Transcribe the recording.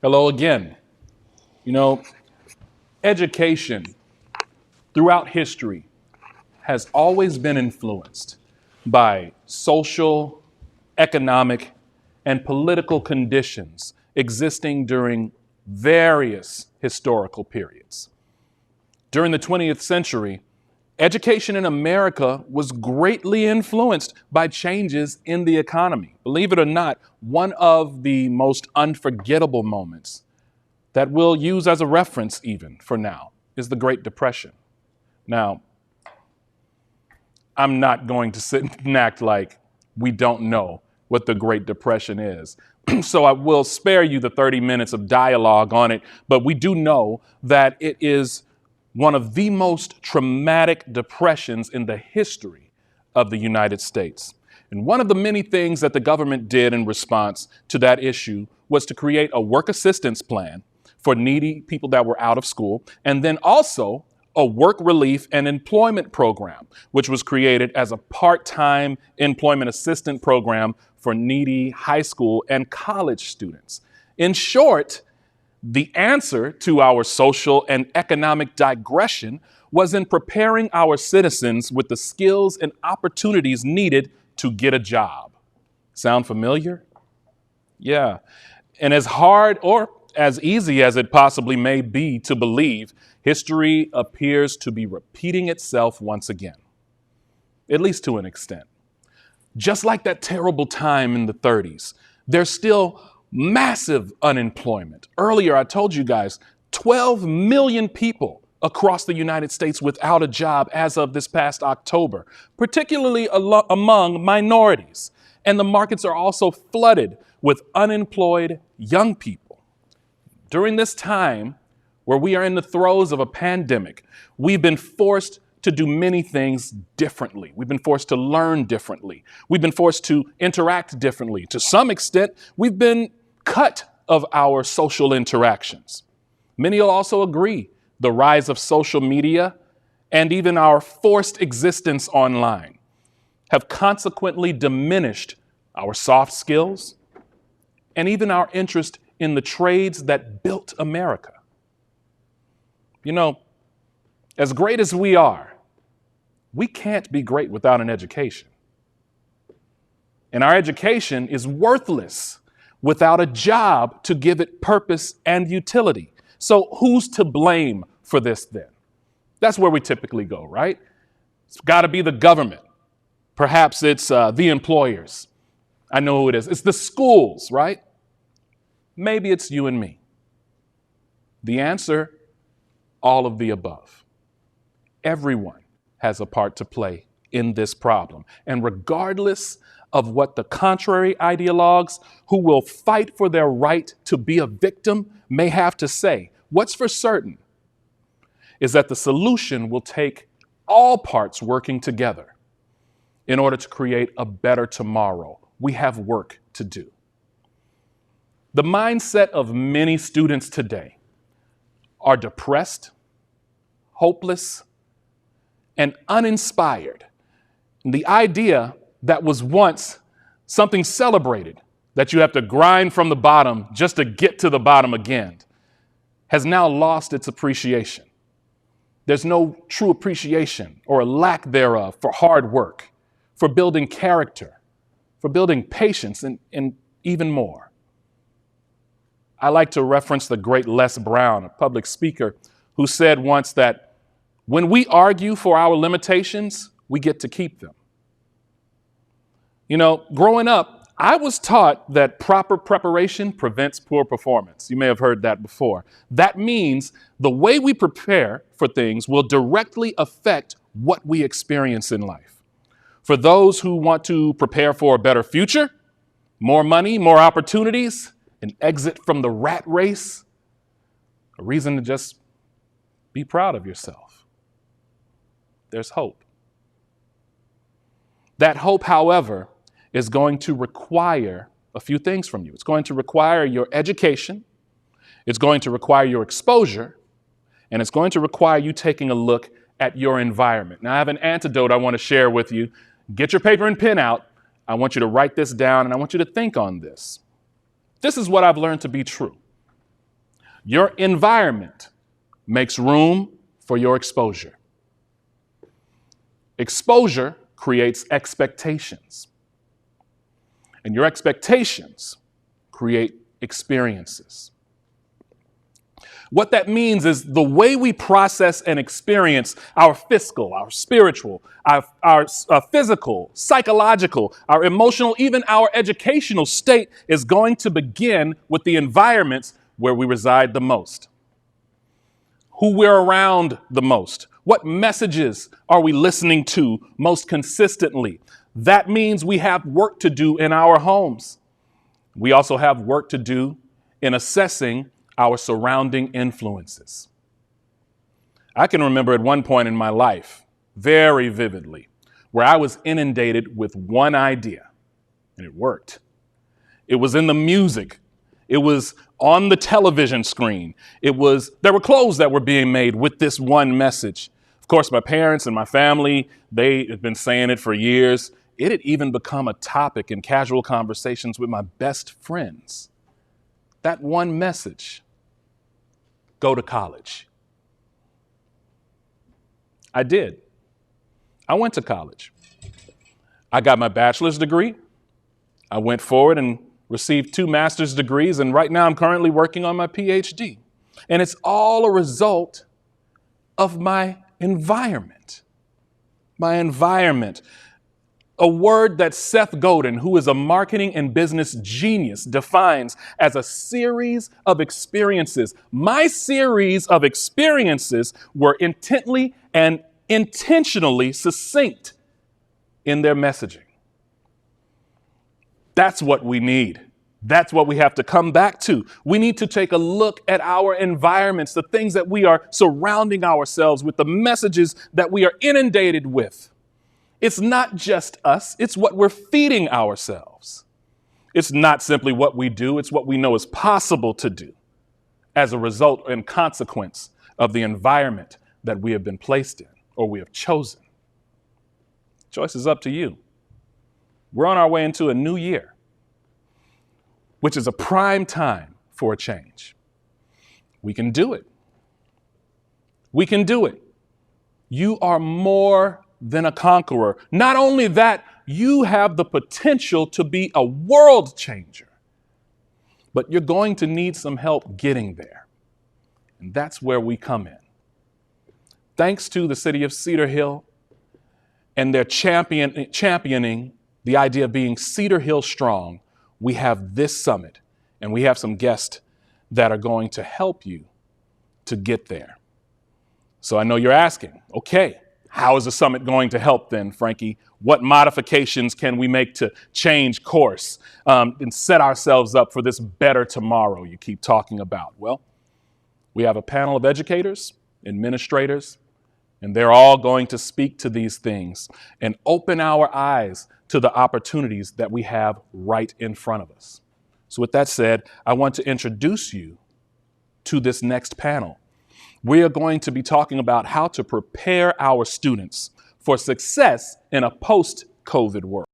Hello again. You know, education throughout history has always been influenced by social, economic, and political conditions existing during various historical periods. During the 20th century, education in America was greatly influenced by changes in the economy. Believe it or not, one of the most unforgettable moments that we'll use as a reference even for now is the Great Depression. Now, I'm not going to sit and act like we don't know what the Great Depression is. So I will spare you the 30 minutes of dialogue on it, but we do know that it is one of the most traumatic depressions in the history of the United States. And one of the many things that the government did in response to that issue was to create a work assistance plan for needy people that were out of school, and then also a work relief and employment program, which was created as a part-time employment assistant program for needy high school and college students. In short, the answer to our social and economic digression was in preparing our citizens with the skills and opportunities needed to get a job. Sound familiar? Yeah. And as hard or as easy as it possibly may be to believe, history appears to be repeating itself once again, at least to an extent. Just like that terrible time in the 30s, there's still massive unemployment. Earlier, I told you guys 12 million people across the United States without a job as of this past October, particularly among minorities. And the markets are also flooded with unemployed young people. During this time, where we are in the throes of a pandemic, we've been forced to do many things differently. We've been forced to learn differently. We've been forced to interact differently. To some extent, we've been cut of our social interactions. Many will also agree the rise of social media and even our forced existence online have consequently diminished our soft skills and even our interest in the trades that built America. You know, as great as we are, we can't be great without an education. And our education is worthless without a job to give it purpose and utility. So who's to blame for this then? That's where we typically go, right? It's got to be the government. Perhaps it's the employers. I know who it is. It's the schools, right? Maybe it's you and me. The answer, all of the above. Everyone has a part to play in this problem. And regardless of what the contrary ideologues who will fight for their right to be a victim may have to say, what's for certain is that the solution will take all parts working together in order to create a better tomorrow. We have work to do. The mindset of many students today are depressed, hopeless, and uninspired. And the idea that was once something celebrated, that you have to grind from the bottom just to get to the bottom again, has now lost its appreciation. There's no true appreciation or a lack thereof for hard work, for building character, for building patience, and even more. I like to reference the great Les Brown, a public speaker, who said once that when we argue for our limitations, we get to keep them. You know, growing up, I was taught that proper preparation prevents poor performance. You may have heard that before. That means the way we prepare for things will directly affect what we experience in life. For those who want to prepare for a better future, more money, more opportunities, an exit from the rat race, a reason to just be proud of yourself. There's hope. That hope, however, is going to require a few things from you. It's going to require your education, it's going to require your exposure, and it's going to require you taking a look at your environment. Now, I have an antidote I want to share with you. Get your paper and pen out. I want you to write this down, and I want you to think on this. This is what I've learned to be true. Your environment makes room for your exposure. Exposure creates expectations, and your expectations create experiences. What that means is the way we process and experience our physical, our spiritual, our physical, psychological, our emotional, even our educational state is going to begin with the environments where we reside the most, who we're around the most, what messages are we listening to most consistently. That means we have work to do in our homes. We also have work to do in assessing our surrounding influences. I can remember at one point in my life, very vividly, where I was inundated with one idea, and it worked. It was in the music. It was on the television screen. There were clothes that were being made with this one message. Of course, my parents and my family, they had been saying it for years. It had even become a topic in casual conversations with my best friends. That one message: go to college. I did. I went to college. I got my bachelor's degree. I went forward and received 2 master's degrees, and right now I'm currently working on my PhD. And it's all a result of my environment. My environment. A word that Seth Godin, who is a marketing and business genius, defines as a series of experiences. My series of experiences were intently and intentionally succinct in their messaging. That's what we need. That's what we have to come back to. We need to take a look at our environments, the things that we are surrounding ourselves with, the messages that we are inundated with. It's not just us, it's what we're feeding ourselves. It's not simply what we do, it's what we know is possible to do as a result and consequence of the environment that we have been placed in or we have chosen. Choice is up to you. We're on our way into a new year, which is a prime time for a change. We can do it. We can do it. You are more than a conqueror. Not only that, you have the potential to be a world changer, but you're going to need some help getting there. And that's where we come in. Thanks to the city of Cedar Hill and their championing the idea of being Cedar Hill strong, we have this summit and we have some guests that are going to help you to get there. So I know you're asking, okay, how is the summit going to help then, Frankie? What modifications can we make to change course and set ourselves up for this better tomorrow you keep talking about? Well, we have a panel of educators, administrators, and they're all going to speak to these things and open our eyes to the opportunities that we have right in front of us. So with that said, I want to introduce you to this next panel. We are going to be talking about how to prepare our students for success in a post-COVID world.